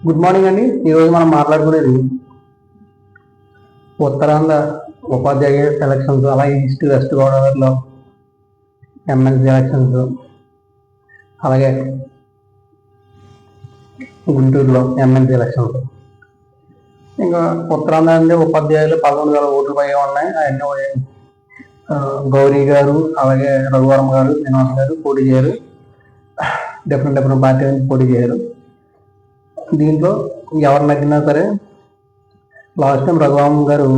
Good morning అండి. ఈరోజు మనం మాట్లాడుకునేది ఉత్తరాంధ్ర ఉపాధ్యాయ ఎలక్షన్స్, అలాగే ఈస్ట్ వెస్ట్ గోదావరిలో ఎమ్మెల్సీ ఎలక్షన్స్, అలాగే గుంటూరులో ఎమ్మెల్సీ ఎలక్షన్స్. ఇంకా ఉత్తరాంధ్ర అంటే ఉపాధ్యాయులు 11,000 ఓట్లు పైగా ఉన్నాయి. అవన్నీ గౌరీ గారు, అలాగే రఘువరం గారు, శ్రీనివాస్ గారు పోటీ చేయరు. డిఫరెంట్ పార్టీ నుంచి పోటీ చేయరు. దీంట్లో ఎవరు నగ్గినా సరే లాస్ట్ టైం రఘురామ్ గారు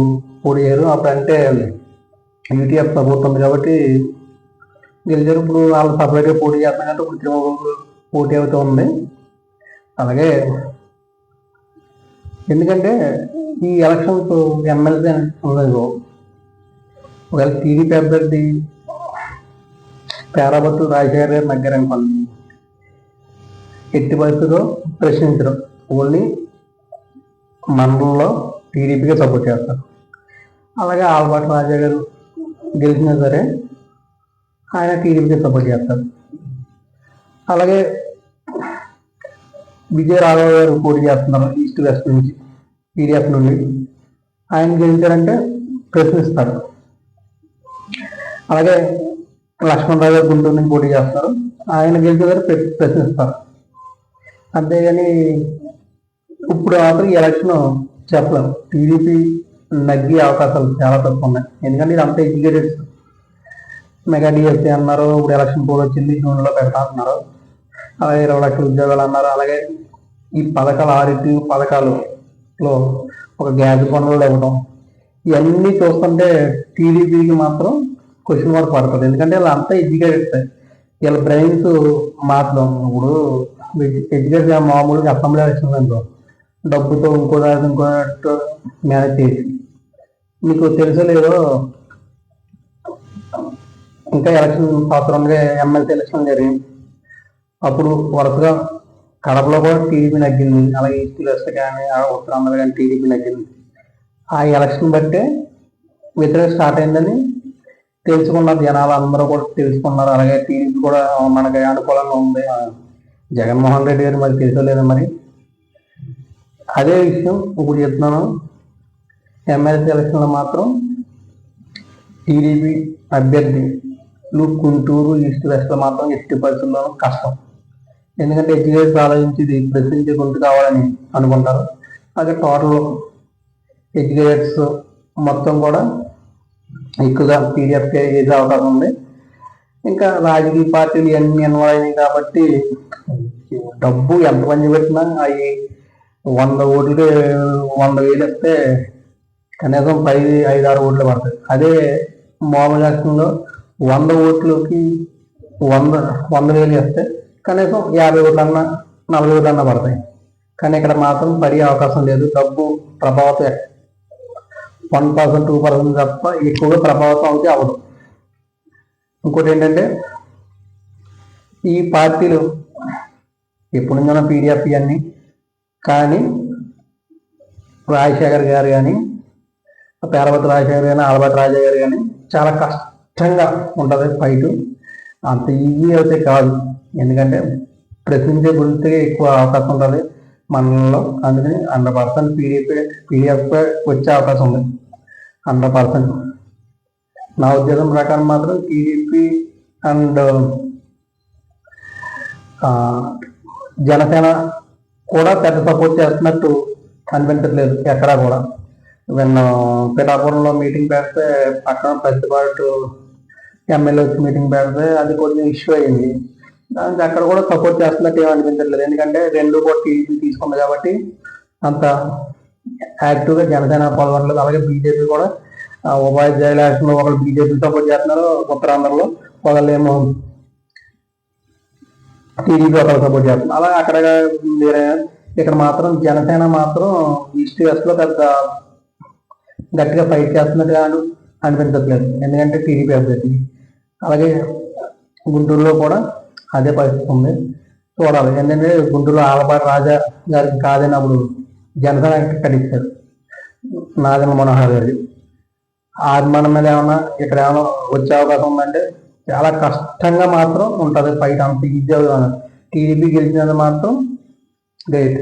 పోటీ చేయరు. అప్పుడంటే యూటీఎఫ్ సపోర్ట్ ఉంది కాబట్టి గెలిచారు. ఇప్పుడు వాళ్ళు సపరేట్గా పోటీ చేస్తున్నారు. ఇప్పుడు తిరుమల పోటీ అవుతూ ఉంది. అలాగే ఎందుకంటే ఈ ఎలక్షన్స్ ఎమ్మెల్సీ ఉండదు. ఒకవేళ టీడీపీ అభ్యర్థి పేరాబత్తు రాజశేఖర్ గారు నగ్గారనుకోండి, ఎట్టి పరిస్థితుల్లో ప్రశ్నించడం, ఓన్లీ మండలంలో టీడీపీగా సపోర్ట్ చేస్తారు. అలాగే ఆలపాటి రాజా గారు గెలిచినా సరే ఆయన టీడీపీకి సపోర్ట్ చేస్తారు. అలాగే విజయరాఘవ గారు పోటీ చేస్తున్నారు ఈస్ట్ వెస్ట్ నుంచి, టీడీఎఫ్ నుండి. ఆయన గెలిచారంటే ప్రశ్నిస్తారు. అలాగే లక్ష్మణరావు గారు గుంటూరు నుంచి పోటీ చేస్తారు. ఆయన గెలిచేదారు ప్రశ్నిస్తారు. అంతేగాని ఇప్పుడు మాత్రం ఈ ఎలక్షన్ చెప్పలేము. టీడీపీ నగ్గే అవకాశాలు చాలా తక్కువ ఉన్నాయి. ఎందుకంటే ఇది అంతా ఎడ్యుకేటెడ్స్. మెగా డిఎస్సీ అన్నారు, ఇప్పుడు ఎలక్షన్ పోల్ వచ్చింది, జూన్లో పెడతా అంటున్నారు. అలాగే 20 లక్షల ఉద్యోగాలు అన్నారు. అలాగే ఈ పథకాలు 6 పథకాలలో ఒక గ్యాస్ పనులు ఇవ్వడం, ఇవన్నీ చూస్తుంటే టీడీపీకి మాత్రం క్వశ్చన్ మార్క్ పడుతుంది. ఎందుకంటే వాళ్ళు అంతా ఎడ్యుకేటెడ్స్. వీళ్ళ బ్రెయిన్స్ మాత్రం ఇప్పుడు ఎడ్యుకేషన్ మామూలుగా అసెంబ్లీ ఎలక్షన్ అనుకో, డబ్బుతో ఇంకోటి మేనేజ్ చేసి, మీకు తెలుసో లేదో ఇంకా ఎలక్షన్ సంవత్సరంగా ఎమ్మెల్సీ ఎలక్షన్ జరిగింది. అప్పుడు వరుసగా కడపలో కూడా టీడీపీ నగ్గింది. అలాగే ఈస్ట్ వెస్ట్ కానీ ఉత్తరాంధ్ర కానీ టీడీపీ నగ్గింది. ఆ ఎలక్షన్ బట్టే వ్యతిరేకత స్టార్ట్ అయిందని తెలుసుకున్నారు జనాలు, అందరూ కూడా తెలుసుకున్నారు. అలాగే టీడీపీ కూడా మనకి అనుకూలంగా ఉంది. జగన్మోహన్ రెడ్డి గారు మరి తెలుసో లేదా మరి. అదే విషయం ఇప్పుడు చెప్తున్నాను. ఎమ్మెల్సీ ఎలక్షన్లో మాత్రం టీడీపీ అభ్యర్థులు గుంటూరు ఈస్ట్ వెస్ట్లో మాత్రం ఎట్టి పరిస్థితుల్లోనూ కష్టం. ఎందుకంటే ఎడ్యుకేట్స్ ఆలోచించి ఇది ప్రశ్నించే గుంటు కావాలని అనుకుంటారు. అదే టోటల్ ఎడ్యుకేట్స్ మొత్తం కూడా ఎక్కువగా టీడీఎఫ్కి వేసే అవకాశం ఉంది. ఇంకా రాజకీయ పార్టీలు ఇవన్నీ ఇన్వాల్వ్ అయినాయి కాబట్టి డబ్బు ఎంత పంచిపెట్టినా అవి 100 ఓట్లకి 100,000 వస్తే కనీసం 5-6 ఓట్లు పడతాయి. అదే మామూలు ఎలక్షన్లో 100 ఓట్లకి 100,000 వస్తే కనీసం 50 ఓట్లన్నా 40 ఓట్లన్నా పడతాయి. కానీ ఇక్కడ మాత్రం పడే అవకాశం లేదు. డబ్బు ప్రభావితం 1%, 2% తప్ప ఎక్కువగా ప్రభావితం అవుతే అవ్వదు. ఇంకోటి ఏంటంటే ఈ పార్టీలు ఎప్పుడు నుంచో పీడిఎఫ్ ఇవన్నీ, కానీ రాజశేఖర్ గారు కానీ, పేరవతి రాజశేఖర్ కానీ, ఆలపాటి రాజా గారు కానీ చాలా కష్టంగా ఉంటుంది ఫైట్. అంత ఈజీ అయితే కాదు. ఎందుకంటే ప్రశ్నించే గురించి ఎక్కువ అవకాశం ఉంటుంది మనలో. అందుకని 100% పీడిఎఫ్ వచ్చే అవకాశం ఉంది. 100%. నా ఉద్దేశం ప్రకారం మాత్రం టీడీపీ అండ్ జనసేన కూడా పెద్ద సపోర్ట్ చేస్తున్నట్టు అనిపించట్లేదు ఎక్కడా కూడా. నిన్న పిఠాపురంలో మీటింగ్ పెడితే పక్కన పెద్దపాటు ఎమ్మెల్యే వచ్చి మీటింగ్ పెడితే అది కొంచెం ఇష్యూ అయింది. దానికి అక్కడ కూడా సపోర్ట్ చేస్తున్నట్టు ఏమీ అనిపించట్లేదు. ఎందుకంటే రెండు కూడా టీడీపీ తీసుకుంది కాబట్టి అంత యాక్టివ్గా జనసేన పాల్గొనలేదు. అలాగే బీజేపీ కూడా ఉపాధ్యాయుల ఎలక్షన్లో ఒకళ్ళు బీజేపీ సపోర్ట్ చేస్తున్నారు ఉత్తరాంధ్రలో, ఒకళ్ళేమో టీడీపీ ఒకళ్ళు సపోర్ట్ చేస్తున్నారు. అలాగే అక్కడ ఇక్కడ మాత్రం జనసేన మాత్రం ఈస్ట్ వెస్ట్లో పెద్ద గట్టిగా ఫైట్ చేస్తున్నట్టుగా అనిపించట్లేదు. ఎందుకంటే టీడీపీ అభ్యర్థి. అలాగే గుంటూరులో కూడా అదే పరిస్థితి ఉంది. చూడాలి. ఏంటంటే గుంటూరులో ఆలపాటి రాజా గారికి కాదైనప్పుడు జనసేన కట్టించారు నాగన మనోహర్ గారికి. ఆ అభిమానం మీద ఏమన్నా ఇక్కడ ఏమైనా వచ్చే అవకాశం ఉందంటే చాలా కష్టంగా మాత్రం ఉంటుంది ఫైట్. అంత ఈజీ టీడీపీ గెలిచినది మాత్రం గ్రేట్.